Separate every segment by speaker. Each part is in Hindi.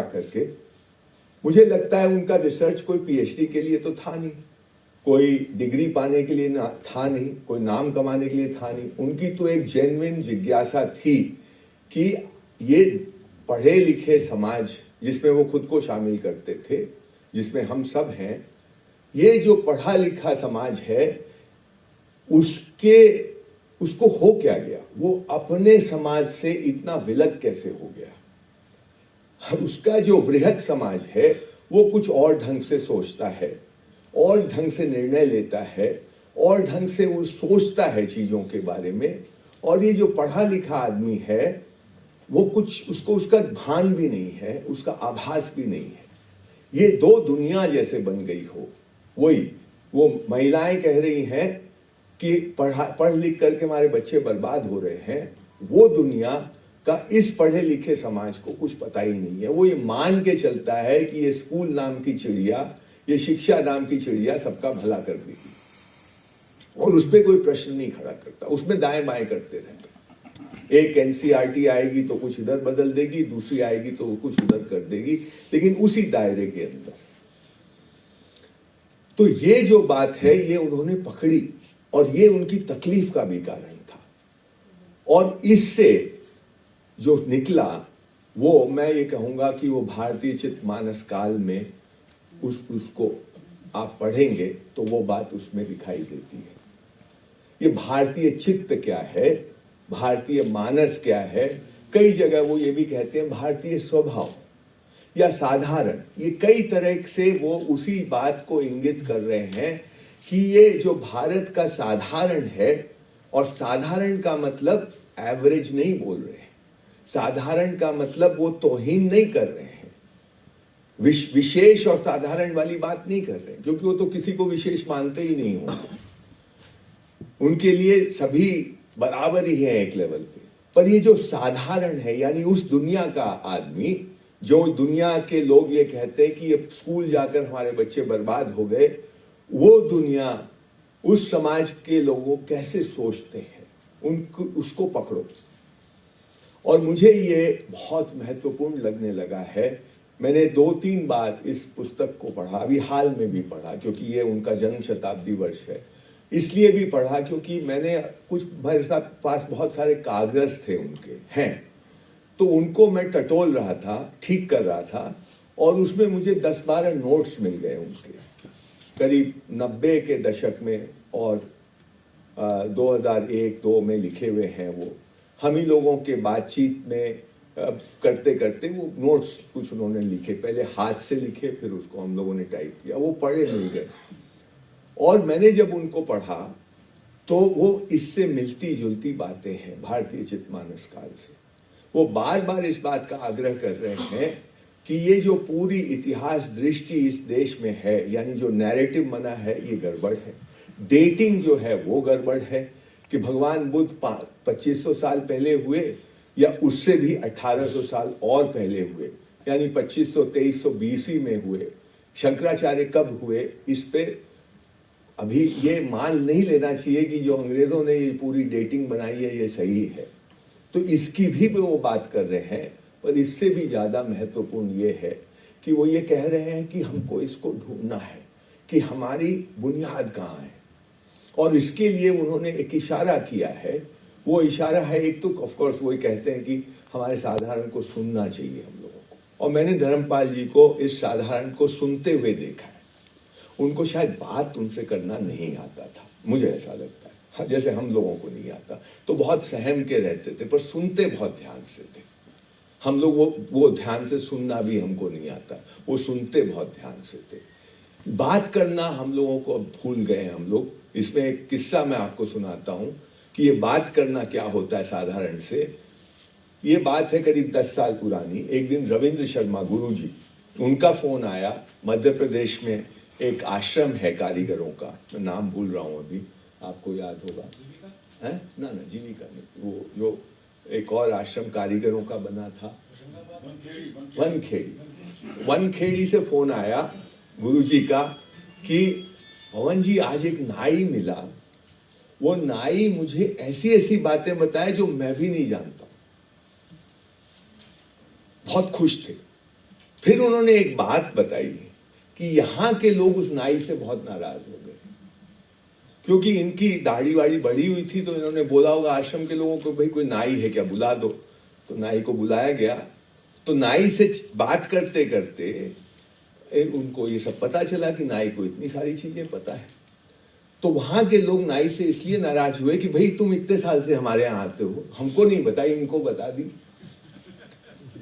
Speaker 1: करके मुझे लगता है उनका रिसर्च कोई पीएचडी के लिए तो था नहीं, कोई डिग्री पाने के लिए था नहीं, कोई नाम कमाने के लिए था नहीं। उनकी तो एक जेन्युइन जिज्ञासा थी कि ये पढ़े लिखे समाज जिसमें वो खुद को शामिल करते थे, जिसमें हम सब हैं, ये जो पढ़ा लिखा समाज है उसको हो क्या गया, वो अपने समाज से इतना विलग कैसे हो गया। उसका जो वृहद समाज है वो कुछ और ढंग से सोचता है, और ढंग से निर्णय लेता है, और ढंग से वो सोचता है चीजों के बारे में। और ये जो पढ़ा लिखा आदमी है वो कुछ उसको उसका भान भी नहीं है, उसका आभास भी नहीं है। ये दो दुनिया जैसे बन गई हो। वो महिलाएं कह रही हैं कि पढ़ लिख करके हमारे बच्चे बर्बाद हो रहे हैं, वो दुनिया का इस पढ़े लिखे समाज को कुछ पता ही नहीं है। वो ये मान के चलता है कि ये स्कूल नाम की चिड़िया, ये शिक्षा नाम की चिड़िया सबका भला कर देगी, और उस पर कोई प्रश्न नहीं खड़ा करता, उसमें दाएं बाएं करते रहते। एक एनसीईआरटी आएगी तो कुछ इधर बदल देगी, दूसरी आएगी तो कुछ उधर कर देगी, लेकिन उसी दायरे के अंदर। तो ये जो बात है ये उन्होंने पकड़ी, और ये उनकी तकलीफ का भी कारण था। और इससे जो निकला वो, मैं ये कहूंगा कि वो भारतीय चित्त मानस काल में उसको आप पढ़ेंगे तो वो बात उसमें दिखाई देती है। ये भारतीय चित्त क्या है, भारतीय मानस क्या है, कई जगह वो ये भी कहते हैं भारतीय स्वभाव या साधारण। ये कई तरह से वो उसी बात को इंगित कर रहे हैं कि ये जो भारत का साधारण है, और साधारण का मतलब एवरेज नहीं बोल रहे हैं, साधारण का मतलब वो तौहीन नहीं कर रहे हैं, विशेष और साधारण वाली बात नहीं कर रहे हैं, क्योंकि वो तो किसी को विशेष मानते ही नहीं होंगे, उनके लिए सभी बराबर ही है एक लेवल पे। पर ये जो साधारण है, यानी उस दुनिया का आदमी, जो दुनिया के लोग ये कहते हैं कि ये स्कूल जाकर हमारे बच्चे बर्बाद हो गए, वो दुनिया, उस समाज के लोगों कैसे सोचते हैं, उनको उसको पकड़ो। और मुझे ये बहुत महत्वपूर्ण लगने लगा है। मैंने 2-3 बार इस पुस्तक को पढ़ा, अभी हाल में भी पढ़ा, क्योंकि ये उनका जन्म शताब्दी वर्ष है, इसलिए भी पढ़ा क्योंकि मैंने मेरे साथ पास बहुत सारे कागज थे उनके हैं, तो उनको मैं टटोल रहा था, ठीक कर रहा था, और उसमें मुझे 10-12 नोट्स मिल गए उनके, करीब 90 के दशक में और 2001-2 में लिखे हुए हैं वो। हम ही लोगों के बातचीत में करते करते वो नोट्स कुछ उन्होंने लिखे, पहले हाथ से लिखे, फिर उसको हम लोगों ने टाइप किया, वो पढ़े मिल गए। और मैंने जब उनको पढ़ा तो वो इससे मिलती जुलती बातें हैं भारतीय चित्त मानस काल से। वो बार बार इस बात का आग्रह कर रहे हैं कि ये जो पूरी इतिहास दृष्टि इस देश में है, यानी जो नैरेटिव बना है, ये गड़बड़ है। डेटिंग जो है वो गड़बड़ है कि भगवान बुद्ध 2500 साल पहले हुए या उससे भी 1800 साल और पहले हुए, यानी 2500-2300 BC में हुए। शंकराचार्य कब हुए, इस पे अभी ये मान नहीं लेना चाहिए कि जो अंग्रेजों ने ये पूरी डेटिंग बनाई है ये सही है। तो इसकी भी वो बात कर रहे हैं, पर इससे भी ज्यादा महत्वपूर्ण ये है कि वो ये कह रहे हैं कि हमको इसको ढूंढना है कि हमारी बुनियाद कहाँ है। और इसके लिए उन्होंने एक इशारा किया है। वो इशारा है, एक तो ऑफ कोर्स वही कहते हैं कि हमारे साधारण को सुनना चाहिए हम लोगों को, और मैंने धर्मपाल जी को इस साधारण को सुनते हुए देखा है। उनको शायद बात उनसे करना नहीं आता था, मुझे ऐसा लगता है, जैसे हम लोगों को नहीं आता, तो बहुत सहम के रहते थे, पर सुनते बहुत ध्यान से थे। हम लोग वो ध्यान से सुनना भी हमको नहीं आता, वो सुनते बहुत ध्यान से थे। बात करना हम लोगों को अब भूल गए हैं हम लोग। इसमें एक किस्सा मैं आपको सुनाता हूं कि ये बात करना क्या होता है साधारण से। ये बात है करीब 10 साल पुरानी। एक दिन रविंद्र शर्मा गुरुजी, उनका फोन आया। मध्य प्रदेश में एक आश्रम है कारीगरों का, मैं नाम भूल रहा हूं अभी, आपको याद होगा है ना? जीविका नहीं, वो जो एक और आश्रम कारीगरों का बना था, वनखेड़ी से फोन आया गुरुजी का कि पवन जी आज एक नाई मिला, वो नाई मुझे ऐसी ऐसी बातें बताए जो मैं भी नहीं जानता। बहुत खुश थे फिर उन्होंने एक बात बताई कि यहाँ के लोग उस नाई से बहुत नाराज हो गए, क्योंकि इनकी दाढ़ी वाड़ी बढ़ी हुई थी, तो इन्होंने बोला होगा आश्रम के लोगों को, भाई कोई नाई है क्या, बुला दो। तो नाई को बुलाया गया, तो नाई से बात करते करते उनको ये सब पता चला कि नाई को इतनी सारी चीजें पता है। तो वहां के लोग नाई से इसलिए नाराज हुए कि भाई तुम इतने साल से हमारे यहाँ आते हो, हमको नहीं बताई, इनको बता दी।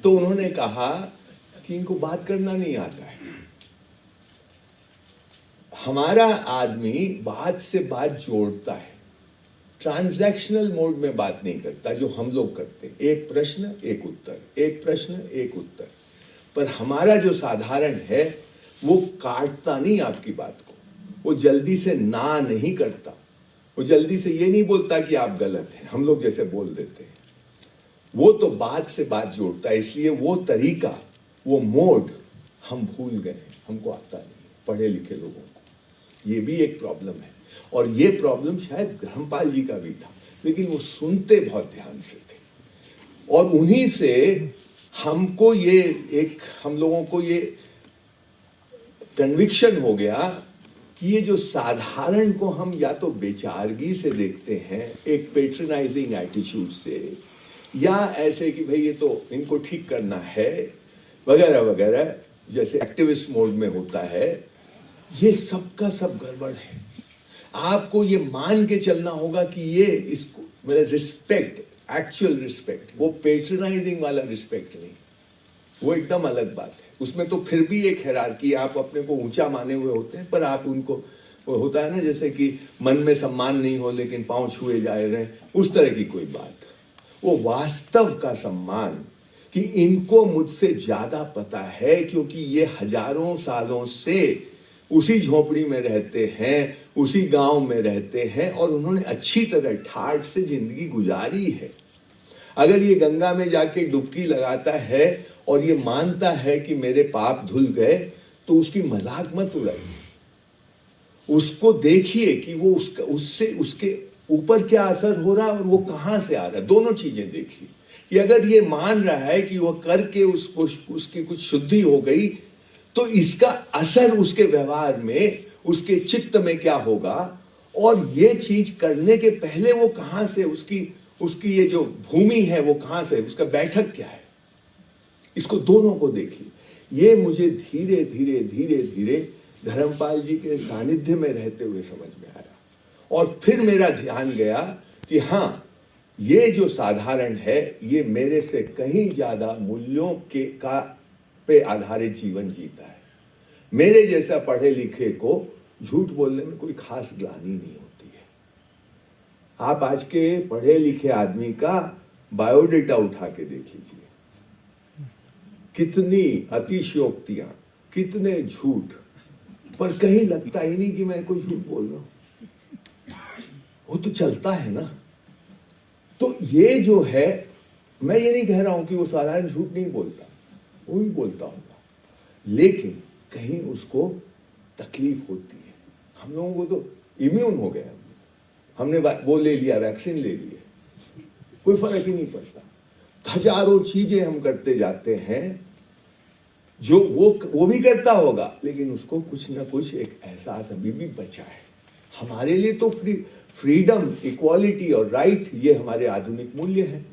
Speaker 1: तो उन्होंने कहा कि इनको बात करना नहीं आता है। हमारा आदमी बात से बात जोड़ता है, ट्रांजैक्शनल मोड में बात नहीं करता जो हम लोग करते, एक प्रश्न एक उत्तर, एक प्रश्न एक उत्तर। पर हमारा जो साधारण है वो काटता नहीं आपकी बात को, वो जल्दी से ना नहीं करता, वो जल्दी से ये नहीं बोलता कि आप गलत हैं, हम लोग जैसे बोल देते हैं। वो तो बात से बात जोड़ता है, इसलिए वो तरीका, वो मोड हम भूल गए, हमको आता नहीं, पढ़े लिखे लोगों को। ये भी एक प्रॉब्लम है, और ये प्रॉब्लम शायद धर्मपाल जी का भी था, लेकिन वो सुनते बहुत ध्यान से थे। और उन्हीं से हमको ये एक, हम लोगों को ये कन्विक्शन हो गया कि ये जो साधारण को हम या तो बेचारगी से देखते हैं, एक पेट्रनाइजिंग एटीट्यूड से, या ऐसे कि भाई ये तो इनको ठीक करना है वगैरह वगैरह, जैसे एक्टिविस्ट मोड में होता है, ये सबका सब गड़बड़ है। आपको ये मान के चलना होगा कि ये इसको मतलब रिस्पेक्ट, एक्चुअल रिस्पेक्ट, वो पेट्रनाइजिंग वाला रिस्पेक्ट नहीं, वो एकदम अलग बात है। उसमें तो फिर भी एक हिरार्की, आप अपने को ऊंचा माने हुए होते हैं, पर आप उनको, वो होता है ना जैसे कि मन में सम्मान नहीं हो लेकिन पांव छुए जा रहे हैं, उस तरह की कोई बात। वो वास्तव का सम्मान कि इनको मुझसे ज्यादा पता है, क्योंकि ये हजारों सालों से उसी झोपड़ी में रहते हैं, उसी गांव में रहते हैं, और उन्होंने अच्छी तरह ठाठ से जिंदगी गुजारी है। अगर ये गंगा में जाके डुबकी लगाता है और ये मानता है कि मेरे पाप धुल गए, तो उसकी मजाक मत उड़ाइए, उसको देखिए कि वो उससे उसके ऊपर क्या असर हो रहा है और वो कहां से आ रहा है। दोनों चीजें देखिए कि अगर ये मान रहा है कि वो करके उसकी कुछ शुद्धि हो गई, तो इसका असर उसके व्यवहार में, उसके चित्त में क्या होगा, और ये चीज करने के पहले वो कहां से, उसकी ये जो भूमि है वो कहां से, उसका बैठक क्या है, इसको दोनों को देखिए। ये मुझे धीरे धीरे धीरे धीरे धर्मपाल जी के सानिध्य में रहते हुए समझ में आया, और फिर मेरा ध्यान गया कि हाँ, ये जो साधारण है ये मेरे से कहीं ज्यादा मूल्यों पे आधारित जीवन जीता है। मेरे जैसा पढ़े लिखे को झूठ बोलने में कोई खास ग्लानि नहीं होती है। आप आज के पढ़े लिखे आदमी का बायोडेटा उठा के देख लीजिए, कितनी अतिशयोक्तियां, कितने झूठ, पर कहीं लगता ही नहीं कि मैं कोई झूठ बोल रहा हूं, वो तो चलता है ना। तो ये जो है, मैं ये नहीं कह रहा हूं कि वो साधारण झूठ नहीं बोलता, वो भी बोलता होगा, लेकिन कहीं उसको तकलीफ होती है। हम लोगों को तो इम्यून हो गया, हमने वो ले लिया, वैक्सीन ले लिए, कोई फर्क ही नहीं पड़ता। हजारों चीजें हम करते जाते हैं जो वो भी करता होगा, लेकिन उसको कुछ ना कुछ एक एहसास अभी भी बचा है। हमारे लिए तो फ्रीडम, इक्वालिटी और राइट, ये हमारे आधुनिक मूल्य हैं,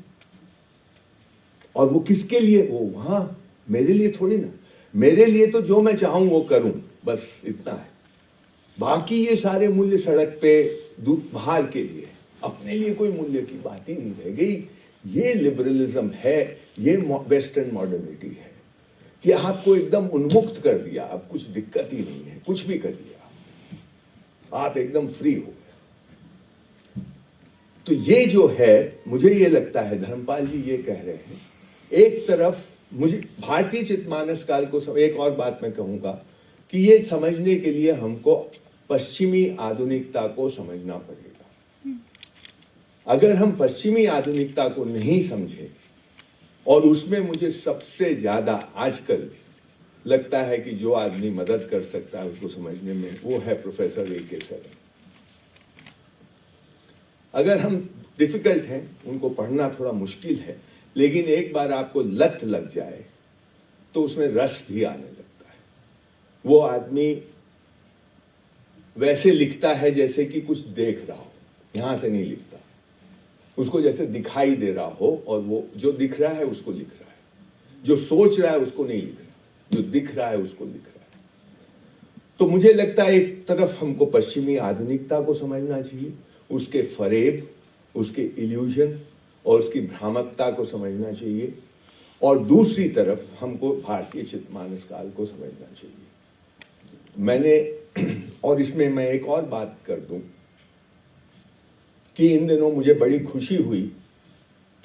Speaker 1: और वो किसके लिए, वो वहां मेरे लिए थोड़ी ना, मेरे लिए तो जो मैं चाहूं वो करूं, बस इतना है। बाकी ये सारे मूल्य सड़क पे बाहर के लिए, अपने लिए कोई मूल्य की बात ही नहीं रह गई। ये लिबरलिज्म है, ये वेस्टर्न मॉडर्निटी है कि आपको एकदम उन्मुक्त कर दिया, अब कुछ दिक्कत ही नहीं है, कुछ भी कर लिया, आप एकदम फ्री हो गए। तो ये जो है, मुझे ये लगता है धर्मपाल जी ये कह रहे हैं, एक तरफ मुझे भारतीय चित्तमानस काल को एक और बात मैं कहूंगा कि ये समझने के लिए हमको पश्चिमी आधुनिकता को समझना पड़ेगा। अगर हम पश्चिमी आधुनिकता को नहीं समझे, और उसमें मुझे सबसे ज्यादा आजकल लगता है कि जो आदमी मदद कर सकता है उसको समझने में, वो है प्रोफेसर A.K. सरन। अगर हम डिफिकल्ट हैं, उनको पढ़ना थोड़ा मुश्किल है, लेकिन एक बार आपको लत लग जाए तो उसमें रस भी आने लगता है। वो आदमी वैसे लिखता है जैसे कि कुछ देख रहा हो, यहां से नहीं लिखता, उसको जैसे दिखाई दे रहा हो, और वो जो दिख रहा है उसको लिख रहा है, जो सोच रहा है उसको नहीं लिख रहा, जो दिख रहा है उसको लिख रहा है। तो मुझे लगता है एक तरफ हमको पश्चिमी आधुनिकता को समझना चाहिए, उसके फरेब, उसके इल्यूजन और उसकी भ्रामकता को समझना चाहिए, और दूसरी तरफ हमको भारतीय चित्तमानस काल को समझना चाहिए। मैंने, और इसमें मैं एक और बात कर दूं कि इन दिनों मुझे बड़ी खुशी हुई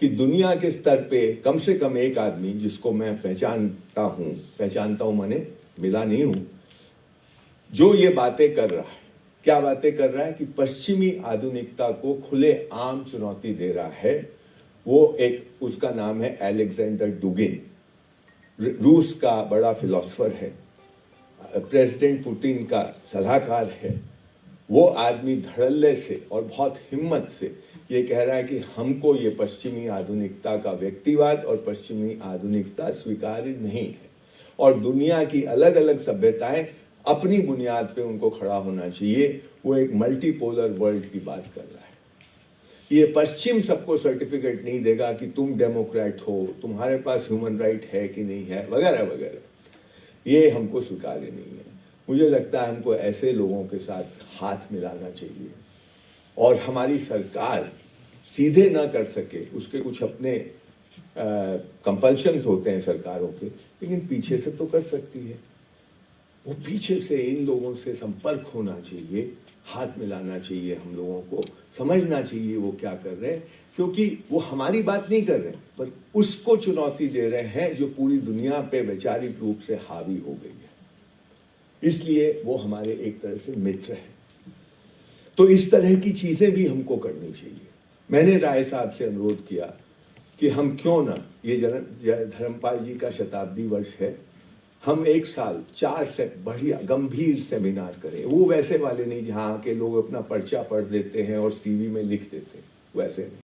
Speaker 1: कि दुनिया के स्तर पे कम से कम एक आदमी जिसको मैं पहचानता हूं माने मिला नहीं हूं, जो ये बातें कर रहा है। क्या बातें कर रहा है कि पश्चिमी आधुनिकता को खुले आम चुनौती दे रहा है। वो एक, उसका नाम है अलेक्जेंडर डुगिन, रूस का बड़ा फिलोसफर है, प्रेसिडेंट पुतिन का सलाहकार है। वो आदमी धड़ल्ले से और बहुत हिम्मत से ये कह रहा है कि हमको ये पश्चिमी आधुनिकता का व्यक्तिवाद और पश्चिमी आधुनिकता स्वीकार्य नहीं है, और दुनिया की अलग अलग सभ्यताएं अपनी बुनियाद पे उनको खड़ा होना चाहिए। वो एक मल्टीपोलर वर्ल्ड की बात कर रहा है। ये पश्चिम सबको सर्टिफिकेट नहीं देगा कि तुम डेमोक्रेट हो, तुम्हारे पास ह्यूमन राइट है कि नहीं है, वगैरह वगैरह। ये हमको स्वीकार्य नहीं है। मुझे लगता है हमको ऐसे लोगों के साथ हाथ मिलाना चाहिए, और हमारी सरकार सीधे ना कर सके, उसके कुछ अपने कंपल्शंस होते हैं सरकारों के, लेकिन पीछे से तो कर सकती है। वो पीछे से इन लोगों से संपर्क होना चाहिए, हाथ मिलाना चाहिए, हम लोगों को समझना चाहिए वो क्या कर रहे हैं, क्योंकि वो हमारी बात नहीं कर रहे हैं, पर उसको चुनौती दे रहे हैं जो पूरी दुनिया पे वैचारिक रूप से हावी हो गई है। इसलिए वो हमारे एक तरह से मित्र हैं। तो इस तरह की चीजें भी हमको करनी चाहिए। मैंने राय साहब से अनुरोध किया कि हम क्यों ना, ये धर्मपाल जी का शताब्दी वर्ष है, हम एक साल 4 से बढ़िया गंभीर सेमिनार करें। वो वैसे वाले नहीं जहाँ के लोग अपना पर्चा पढ़ देते हैं और सीवी में लिख देते हैं, वैसे नहीं।